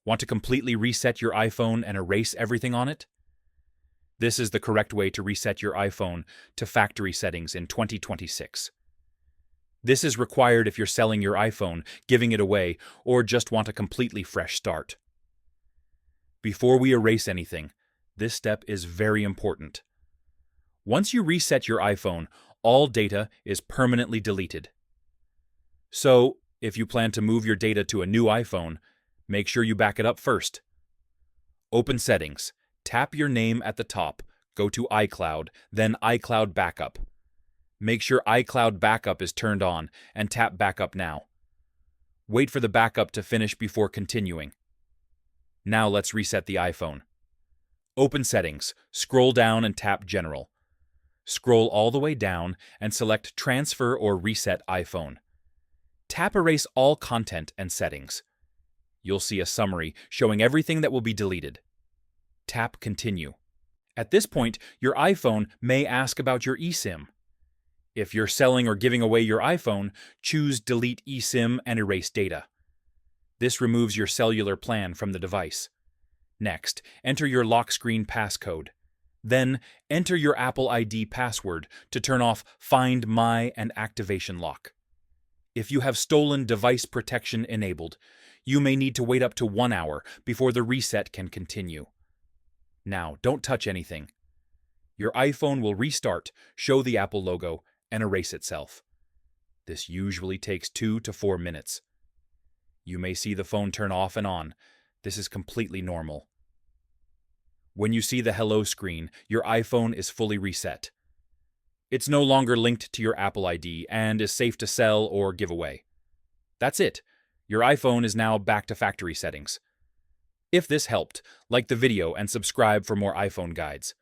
Want to completely reset your iPhone and erase everything on it? This is the correct way to reset your iPhone to factory settings in 2026. This is required if you're selling your iPhone, giving it away, or just want a completely fresh start. Before we erase anything, this step is very important. Once you reset your iPhone, all data is permanently deleted. So, if you plan to move your data to a new iPhone, make sure you back it up first. Open Settings. Tap your name at the top, go to iCloud, then iCloud Backup. Make sure iCloud Backup is turned on and tap Backup Now. Wait for the backup to finish before continuing. Now let's reset the iPhone. Open Settings, scroll down and tap General. Scroll all the way down and select Transfer or Reset iPhone. Tap Erase all content and settings. You'll see a summary showing everything that will be deleted. Tap Continue. At this point, your iPhone may ask about your eSIM. If you're selling or giving away your iPhone, choose Delete eSIM and Erase Data. This removes your cellular plan from the device. Next, enter your lock screen passcode. Then, enter your Apple ID password to turn off Find My and Activation Lock. If you have stolen device protection enabled, you may need to wait up to 1 hour before the reset can continue. Now, don't touch anything. Your iPhone will restart, show the Apple logo, and erase itself. This usually takes 2 to 4 minutes. You may see the phone turn off and on. This is completely normal. When you see the Hello screen, your iPhone is fully reset. It's no longer linked to your Apple ID and is safe to sell or give away. That's it. Your iPhone is now back to factory settings. If this helped, like the video and subscribe for more iPhone guides.